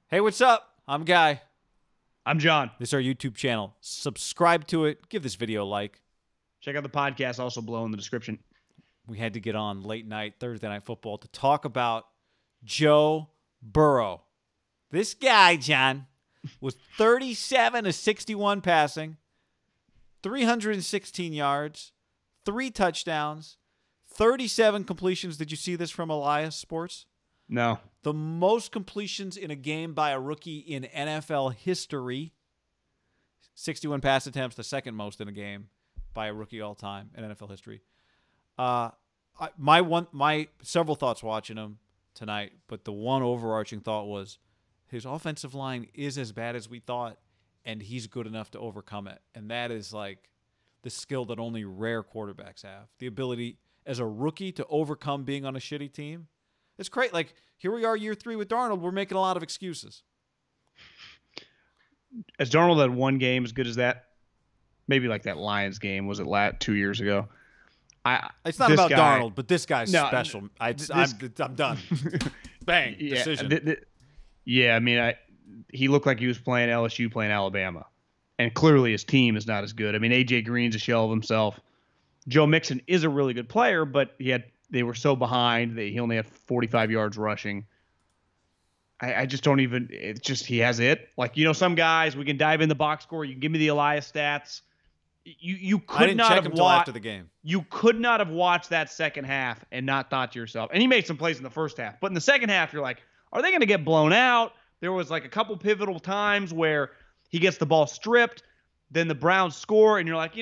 Hey, what's up? I'm Guy. I'm John. This is our YouTube channel. Subscribe to it. Give this video a like. Check out the podcast, also below in the description. We had to get on late night, Thursday Night Football to talk about Joe Burrow. This guy, John, was 37 of 61 passing, 316 yards, 3 touchdowns, 37 completions. Did you see this from Elias Sports? No. The most completions in a game by a rookie in NFL history. 61 pass attempts, the second most in a game by a rookie all time in NFL history. My several thoughts watching him tonight, but the one overarching thought was his offensive line is as bad as we thought, and he's good enough to overcome it. And that is like the skill that only rare quarterbacks have. The ability as a rookie to overcome being on a shitty team. It's great. Like, here we are year 3 with Darnold. We're making a lot of excuses. Has Darnold had one game as good as that? Maybe like that Lions game. Was it 2 years ago? It's not about Darnold, but this guy's special. I'm done. Bang. Yeah, decision. I mean, he looked like he was playing LSU, playing Alabama. And clearly his team is not as good. I mean, A.J. Green's a shell of himself. Joe Mixon is a really good player, but they were so behind that he only had 45 yards rushing. I just don't even – it's just he has it. Like, some guys, we can dive in the box score. You can give me the Elias stats. You could I didn't not check have him until after the game. You could not have watched that second half and not thought to yourself – and he made some plays in the first half. But in the second half, you're like, are they going to get blown out? There was like a couple pivotal times where he gets the ball stripped. Then the Browns score, and you're like,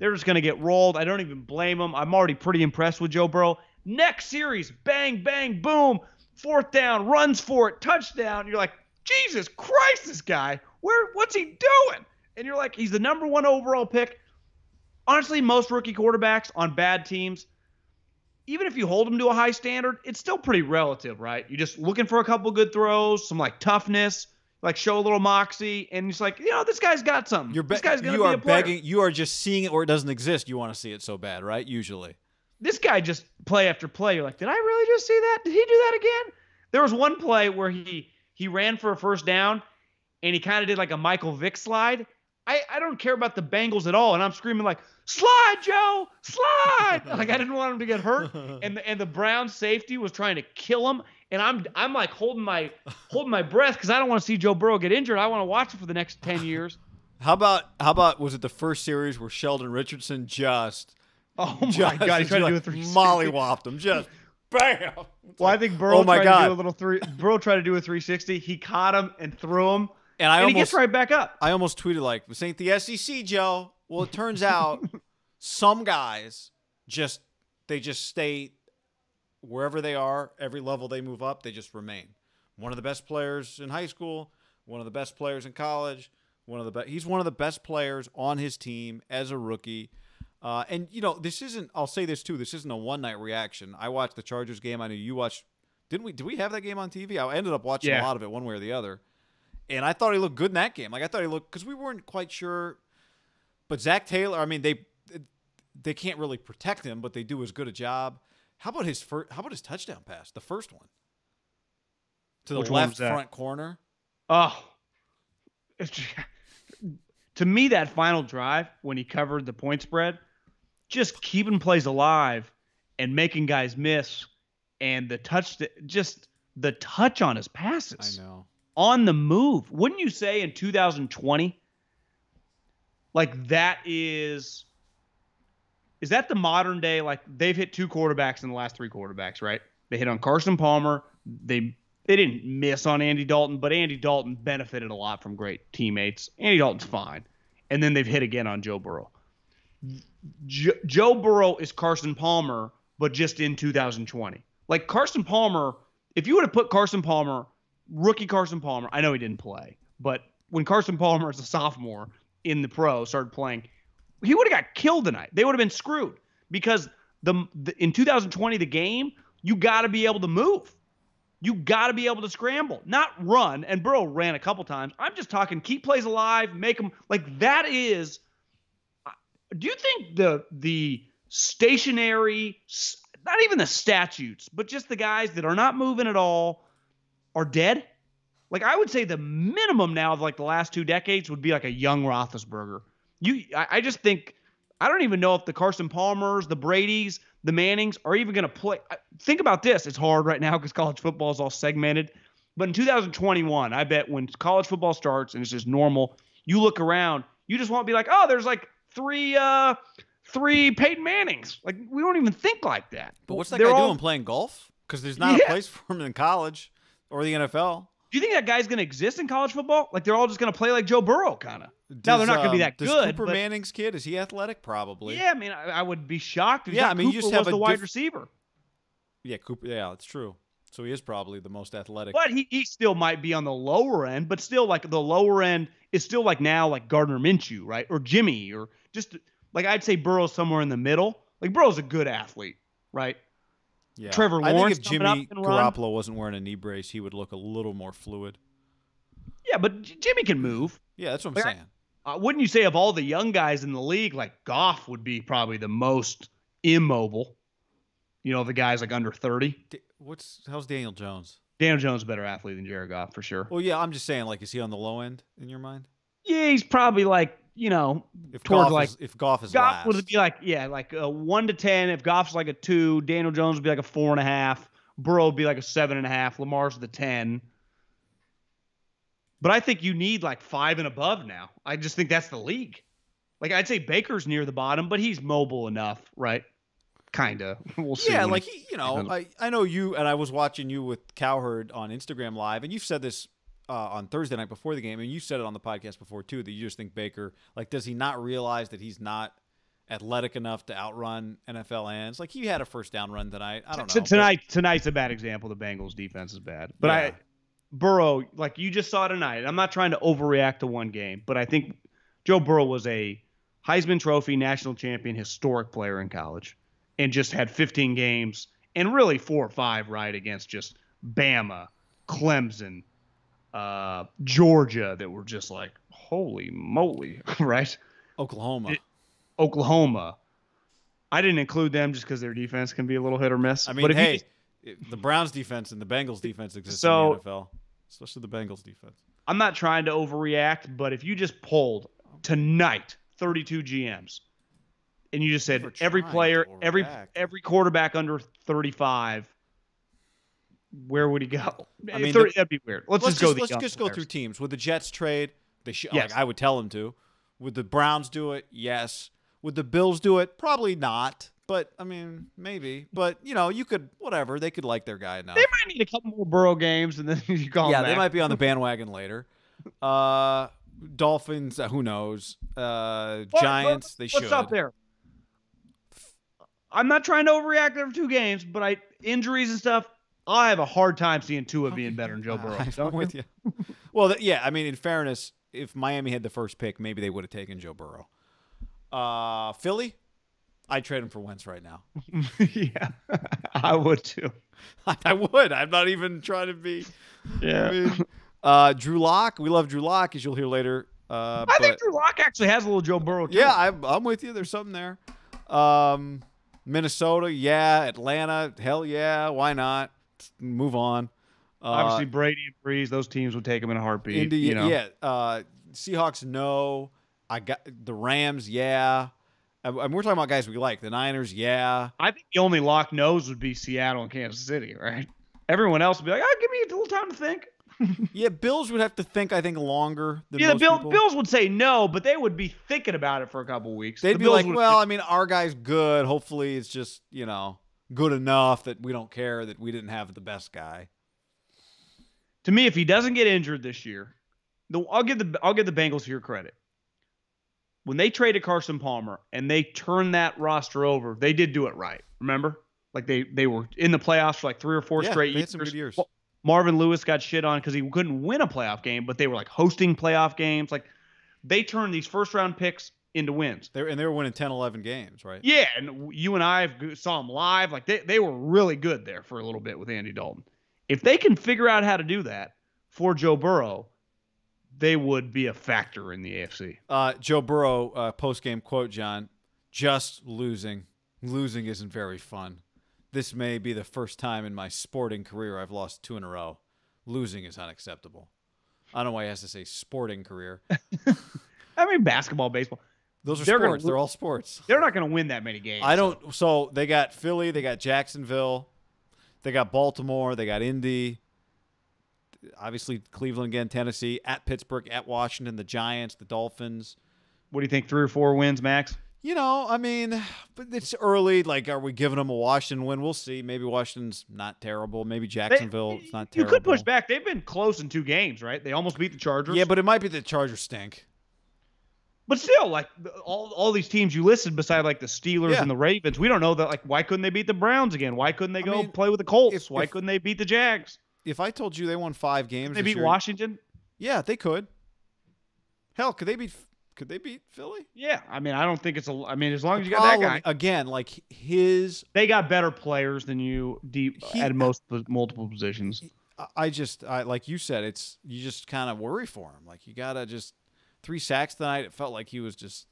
they're just going to get rolled. I don't even blame them. I'm already pretty impressed with Joe Burrow. Next series, bang, bang, boom, 4th down, runs for it, touchdown. You're like, Jesus Christ, this guy, what's he doing? And you're like, he's the number 1 overall pick. Honestly, most rookie quarterbacks on bad teams, even if you hold them to a high standard, it's still pretty relative, right? You're just looking for a couple good throws, some like toughness, like show a little moxie, and it's like, this guy's got something. This guy's going to be a player. You are just seeing it or it doesn't exist. You want to see it so bad, right? Usually. This guy just play after play. You're like, did I really just see that? Did he do that again? There was one play where he ran for a first down, and he kind of did like a Michael Vick slide. I don't care about the Bengals at all, and I'm screaming like, slide, Joe, slide! Like, I didn't want him to get hurt, and the Browns safety was trying to kill him, and I'm like holding my breath because I don't want to see Joe Burrow get injured. I want to watch it for the next 10 years. How about was it the first series where Sheldon Richardson just God, he tried to do a 360. Mollywopped him, just bam. Well, I think Burrow tried to do a little Burrow tried to do a 360. He caught him and threw him, and he gets right back up. I almost tweeted like, "This ain't the SEC, Joe." Well, it turns out some guys just stay wherever they are. Every level they move up, they just remain. One of the best players in high school, one of the best players in college, he's one of the best players on his team as a rookie. And this isn't. I'll say this too. This isn't a one-night reaction. I watched the Chargers game. I know you watched. Didn't we? Did we have that game on TV? I ended up watching a lot of it, one way or the other. And I thought he looked good in that game. Like, I thought he looked, because we weren't quite sure. But Zach Taylor, I mean, they can't really protect him, but they do as good a job. How about his touchdown pass, the first one, to the left front corner? Oh, to me, that final drive when he covered the point spread, just keeping plays alive and making guys miss, and the touch on his passes. I know. On the move. Wouldn't you say in 2020, like that is that the modern day, like they've hit 2 quarterbacks in the last 3 quarterbacks, right? They hit on Carson Palmer. They didn't miss on Andy Dalton, but Andy Dalton benefited a lot from great teammates. Andy Dalton's fine. And then they've hit again on Joe Burrow. Joe Burrow is Carson Palmer, but just in 2020. Like Carson Palmer, if you would have put rookie Carson Palmer, I know he didn't play, but when Carson Palmer as a sophomore in the pro started playing, he would have got killed tonight. They would have been screwed because in 2020, the game, you got to be able to move. You got to be able to scramble, not run. And Burrow ran a couple times. I'm just talking keep plays alive, make them like that is. Do you think the stationary, not even the statutes, but just the guys that are not moving at all are dead? Like I would say the minimum now of like the last 2 decades would be like a young Roethlisberger. I just think I don't even know if the Carson Palmers, the Bradys, the Mannings are even going to play. Think about this. It's hard right now because college football is all segmented. But in 2021, I bet when college football starts and it's just normal, you look around, you just won't be like, oh, there's like three Peyton Mannings. Like we don't even think like that. But what's that guy doing, playing golf? Because there's not a place for him in college or the NFL. Do you think that guy's going to exist in college football? Like they're all just going to play like Joe Burrow, kind of. Now they're not going to be that good. Cooper Manning's kid, is he athletic? Probably. Yeah, I mean, I would be shocked. Yeah, I mean, Cooper you just have was the wide receiver. Yeah, Cooper. Yeah, that's true. So he is probably the most athletic. But he still might be on the lower end. But still, like the lower end is still like now like Gardner Minshew, right? Or Jimmy, or just like I'd say Burrow's somewhere in the middle. Like Burrow's a good athlete, right? Yeah. Trevor Lawrence. I think if Jimmy Garoppolo wasn't wearing a knee brace, he would look a little more fluid. Yeah, but Jimmy can move. Yeah, that's what I'm saying. Wouldn't you say of all the young guys in the league, like Goff would be probably the most immobile? You know, the guys like under 30. How's Daniel Jones? Daniel Jones is a better athlete than Jared Goff for sure. Well, yeah, I'm just saying, like, is he on the low end in your mind? Yeah, he's probably like, if Goff is last. Would be like, like a 1 to 10. If Goff's like a 2, Daniel Jones would be like a 4.5. Burrow would be like a 7.5. Lamar's the 10. But I think you need like 5 and above now. I just think that's the league. Like I'd say Baker's near the bottom, but he's mobile enough, right? Kinda. We'll see. Yeah, like I know you, and I was watching you with Cowherd on Instagram Live, and you've said this on Thursday night before the game, and you said it on the podcast before too, that you just think Baker, like, does he not realize that he's not athletic enough to outrun NFL ends? Like he had a first down run tonight. I don't know. Tonight's a bad example. The Bengals defense is bad, but Burrow, like you just saw tonight. I'm not trying to overreact to one game, but I think Joe Burrow was a Heisman Trophy national champion, historic player in college, and just had 15 games and really 4 or 5 right against just Bama, Clemson, Georgia that were just like, holy moly, right? Oklahoma. I didn't include them just because their defense can be a little hit or miss. I mean, but the Browns defense and the Bengals defense exist in the NFL, especially the Bengals defense. I'm not trying to overreact, but if you just polled tonight 32 GMs and you just said every player, every quarterback under 35, where would he go? I mean, that'd be weird. Let's just go through teams. Would the Jets trade? Yes. Like, I would tell them to. Would the Browns do it? Yes. Would the Bills do it? Probably not. But, I mean, maybe. But, you could, whatever. They could like their guy enough. They might need a couple more Burrow games, and then you call them back. Yeah, they might be on the bandwagon later. Dolphins, who knows? Giants, they should. What's up there? I'm not trying to overreact over 2 games, but injuries and stuff, I have a hard time seeing Tua being better than Joe Burrow. I'm with you. Well, I mean, in fairness, if Miami had the first pick, maybe they would have taken Joe Burrow. Philly? I'd trade him for Wentz right now. Yeah, I would too. I would. I'm not even trying to be. Yeah. I mean, Drew Lock. We love Drew Lock, as you'll hear later. I think Drew Lock actually has a little Joe Burrow too. Yeah, I'm with you. There's something there. Minnesota, yeah. Atlanta, hell yeah. Why not? Move on. Obviously, Brady and Breeze, those teams would take him in a heartbeat. Yeah. Seahawks, no. I got the Rams, yeah. And we're talking about guys we like. The Niners, yeah. I think the only lock no's would be Seattle and Kansas City, right? Everyone else would be like, give me a little time to think. Yeah, Bills would have to think, I think, longer than most people. Bills would say no, but they would be thinking about it for a couple of weeks. They'd be like, well, I mean, our guy's good. Hopefully it's just, good enough that we don't care that we didn't have the best guy. To me, if he doesn't get injured this year, I'll give the Bengals here credit. When they traded Carson Palmer and they turned that roster over, they did do it right. Remember? Like they were in the playoffs for like 3 or 4 straight years. They had some good years. Marvin Lewis got shit on because he couldn't win a playoff game, but they were like hosting playoff games. Like they turned these first round picks into wins. They were winning 10, 11 games, right? Yeah, and you and I saw them live. Like they were really good there for a little bit with Andy Dalton. If they can figure out how to do that for Joe Burrow, they would be a factor in the AFC. Joe Burrow, post-game quote, John, just losing. Losing isn't very fun. This may be the first time in my sporting career I've lost 2 in a row. Losing is unacceptable. I don't know why he has to say sporting career. I mean, basketball, baseball. Those are sports. They're all sports. They're not going to win that many games. So they got Philly, they got Jacksonville, they got Baltimore, they got Indy. Obviously, Cleveland again, Tennessee, at Pittsburgh, at Washington, the Giants, the Dolphins. What do you think, 3 or 4 wins, Max? I mean, but it's early. Like, are we giving them a Washington win? We'll see. Maybe Washington's not terrible. Maybe Jacksonville is not terrible. You could push back. They've been close in 2 games, right? They almost beat the Chargers. Yeah, but it might be the Chargers stink. But still, like, all these teams you listed beside, like, the Steelers and the Ravens, we don't know that, like, why couldn't they beat the Browns again? Why couldn't they go play with the Colts? Why couldn't they beat the Jags? If I told you they won 5 games, they beat Washington? Yeah, they could. Hell, could they beat Philly? Yeah, I mean, I don't think it's as long as you got that guy. Again, like they got better players than you at multiple positions. I like you said, you just kind of worry for him. Like, you gotta just 3 sacks tonight. It felt like he was just.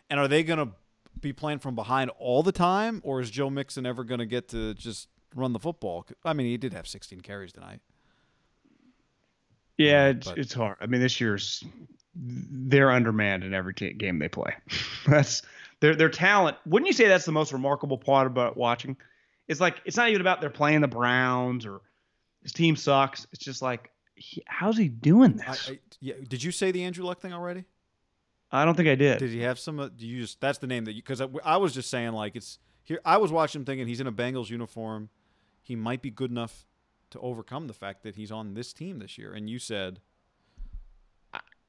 And are they gonna be playing from behind all the time, or is Joe Mixon ever gonna get to just run the football? I mean, he did have 16 carries tonight. Yeah, it's hard. I mean, this year's they're undermanned in every game they play. That's their talent. Wouldn't you say that's the most remarkable part about watching? It's like it's not even about they're playing the Browns or his team sucks. It's just like, how's he doing this? Did you say the Andrew Luck thing already? I don't think I did. Did he have some? Do you just? That's the name that you. Because I was just saying, like, it's here. I was watching him thinking he's in a Bengals uniform. He might be good enough to overcome the fact that he's on this team this year. And you said,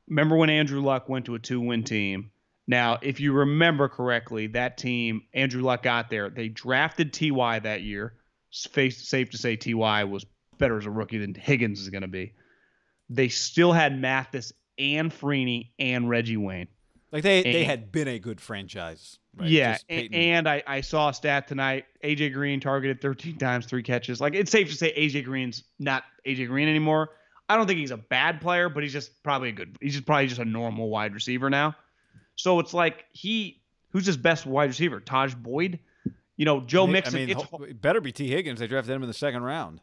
remember when Andrew Luck went to a 2-win team? Now, if you remember correctly, that team, Andrew Luck got there. They drafted T.Y. that year. Safe to say T.Y. was better as a rookie than Higgins is going to be. They still had Mathis and Freeney and Reggie Wayne. Like they had been a good franchise. Right? Yeah, and I saw a stat tonight. A.J. Green targeted 13 times, 3 catches. Like, it's safe to say A.J. Green's not A.J. Green anymore. I don't think he's a bad player, but he's just probably just a normal wide receiver now. So it's like who's his best wide receiver? Taj Boyd? Joe Mixon. It better be T. Higgins. They drafted him in the 2nd round.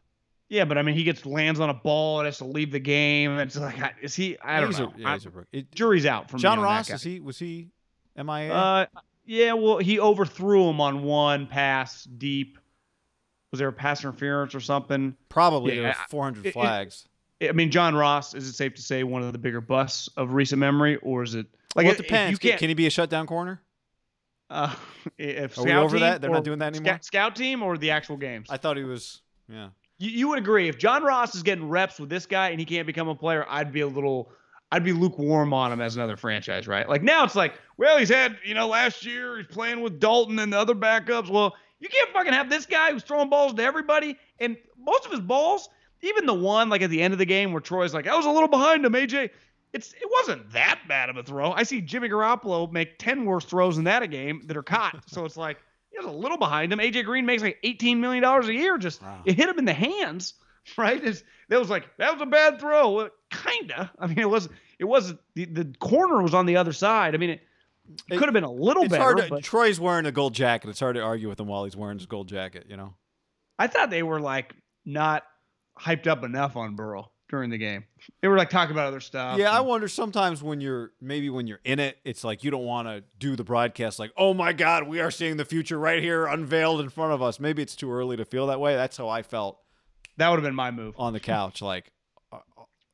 Yeah, but I mean, he lands on a ball and has to leave the game. It's like, is he? I don't know. He's a rookie. Jury's out from John Ross. Was he MIA? Yeah. Well, he overthrew him on one pass deep. Was there a pass interference or something? Probably. There were 400 flags. I mean, John Ross. Is it safe to say one of the bigger busts of recent memory, or is it? Like, it depends. Can he be a shutdown corner? If Are we over that? They're not doing that anymore. Scout team or the actual games? I thought he was. Yeah. You would agree if John Ross is getting reps with this guy and he can't become a player, I'd be lukewarm on him as another franchise, right? Like, now it's like, well, he's had, last year he's playing with Dalton and the other backups. Well, you can't fucking have this guy who's throwing balls to everybody. And most of his balls, even the one like at the end of the game where Troy's like, I was a little behind him, AJ. It wasn't that bad of a throw. I see Jimmy Garoppolo make 10 worse throws in that a game that are caught. So it's like, he was a little behind him. AJ Green makes like $18 million a year. It hit him in the hands, right? That was a bad throw. Well, kinda. I mean, it was the corner was on the other side. I mean, it could have been a little better. Troy's wearing a gold jacket. It's hard to argue with him while he's wearing his gold jacket. I thought they were like not hyped up enough on Burrow during the game. They were like talking about other stuff. Yeah, I wonder sometimes when you're in it, it's like you don't want to do the broadcast like, oh my God, we are seeing the future right here unveiled in front of us. Maybe it's too early to feel that way. That's how I felt. That would have been my move. On the couch, like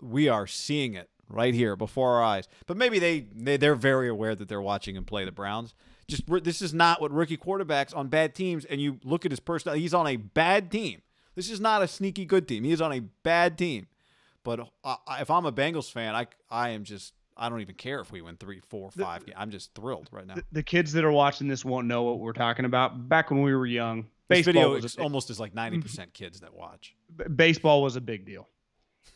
we are seeing it right here before our eyes. But maybe they're very aware that they're watching him play the Browns. This is not what rookie quarterbacks on bad teams, and you look at his personality, he's on a bad team. This is not a sneaky good team. He is on a bad team. But if I'm a Bengals fan, I don't even care if we win 3, 4, 5 games. I'm just thrilled right now. The kids that are watching this won't know what we're talking about. Back when we were young, this video almost is like 90% kids that watch. Baseball was a big deal.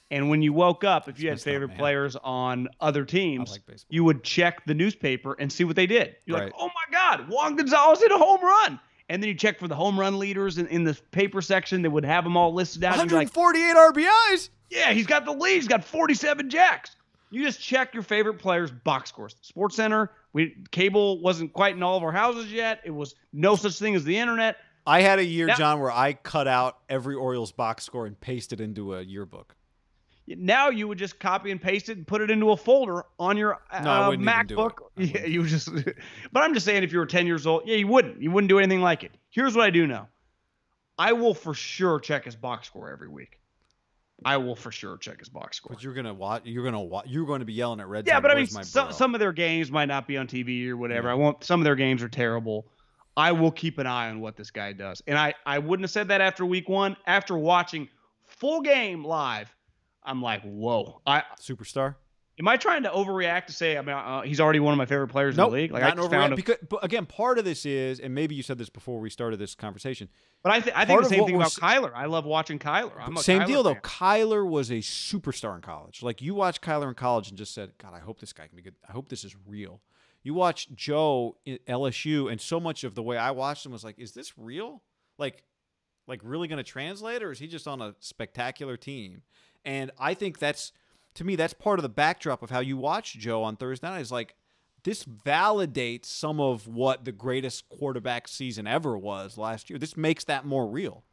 And when you woke up, if you had favorite players on other teams, you would check the newspaper and see what they did. You're like, oh my God, Juan Gonzalez hit a home run. And then you check for the home run leaders in the paper section. They would have them all listed out. 148 RBIs. Yeah, he's got the lead. He's got 47 jacks. You just check your favorite players' box scores. Sports Center, cable wasn't quite in all of our houses yet. It was no such thing as the internet. I had a year, John, where I cut out every Orioles box score and pasted it into a yearbook. Now you would just copy and paste it and put it into a folder on your No, I wouldn't even do MacBook. it. Yeah, you just. But I'm just saying, if you were 10 years old, yeah, you wouldn't. You wouldn't do anything like it. Here's what I do know. I will for check his box score every week. I will for sure check his box score. But you're gonna watch. You're going to be yelling at Red. Yeah, Zone, but I mean, "Where's my Burrow?" some of their games might not be on TV or whatever. Yeah. Some of their games are terrible. I will keep an eye on what this guy does. And I wouldn't have said that after week 1. After watching full game live, I'm like, whoa. Superstar. Am I trying to overreact to say he's already one of my favorite players in the league? Like, not overreact. But again, part of this is, and maybe you said this before we started this conversation, but I think the same thing about Kyler. I love watching Kyler. Same deal, though. Kyler was a superstar in college. Like, you watch Kyler in college and just said, God, I hope this guy can be good. I hope this is real. You watch Joe at LSU, and so much of the way I watched him was like, is this real? Like really going to translate, or is he just on a spectacular team? And I think to me, that's part of the backdrop of how you watch Joe on Thursday night. Is like, this validates some of what the greatest quarterback season ever was last year. This makes that more real.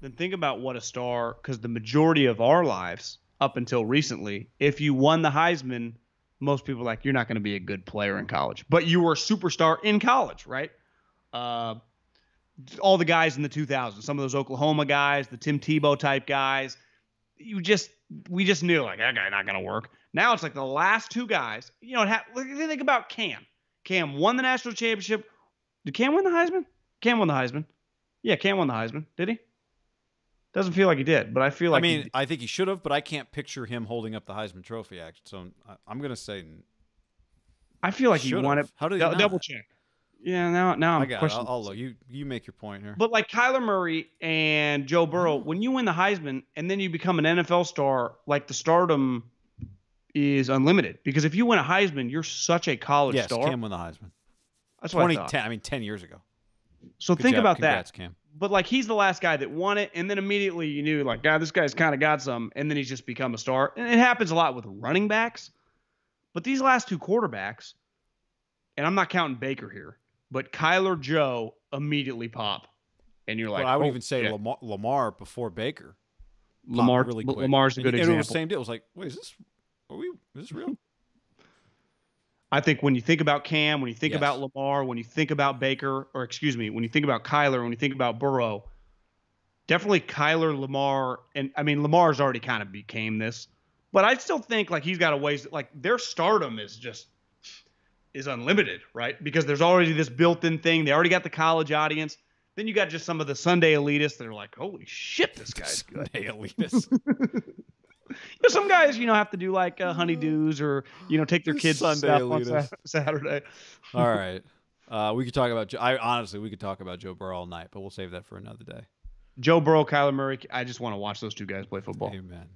Then think about what a star, because the majority of our lives up until recently, if you won the Heisman, most people are like, you're not going to be a good player in college. But you were a superstar in college, right? All the guys in the 2000s, some of those Oklahoma guys, the Tim Tebow type guys, we just knew, like, that guy not going to work. Now it's like the last 2 guys. You know, think about Cam. Cam won the national championship. Did Cam win the Heisman? Cam won the Heisman. Yeah, Cam won the Heisman. Did he? Doesn't feel like he did, but I feel like. I mean, I think he should have, but I can't picture him holding up the Heisman Trophy. So I'm going to say. I feel like he won it. How did he double check? Yeah, now I'm questioning. I'll look. You make your point here. But like Kyler Murray and Joe Burrow, when you win the Heisman and then you become an NFL star, like, the stardom is unlimited. Because if you win a Heisman, you're such a college star. Yes, Cam won the Heisman. That's what I thought. 10 years ago. So think about Congrats, that. Cam. But like, he's the last guy that won it, and then immediately you knew, like, God, this guy's kind of got some, and then he's just become a star. And it happens a lot with running backs. But these last 2 quarterbacks, and I'm not counting Baker here, but Kyler, Joe immediatly pop. And you're like, I would even say Lamar before Baker. Lamar's a good example. It was the same deal. It was like, wait, is this real? I think when you think about Cam, when you think about Lamar, when you think about Baker, when you think about Kyler, when you think about Burrow, definitely Kyler, Lamar, and I mean, Lamar's already kind of became this, but I still think, like, he's got a ways, like, their stardom is unlimited, right? Because there's already this built-in thing. They already got the college audience. Then you got just some of the Sunday elitists that are like, holy shit, this guy's good. Sunday elitists. Some guys, have to do like honeydews or, take their kids Sunday on Saturday. All right. We could talk about we could talk about Joe Burrow all night, but we'll save that for another day. Joe Burrow, Kyler Murray. I just want to watch those 2 guys play football. Amen.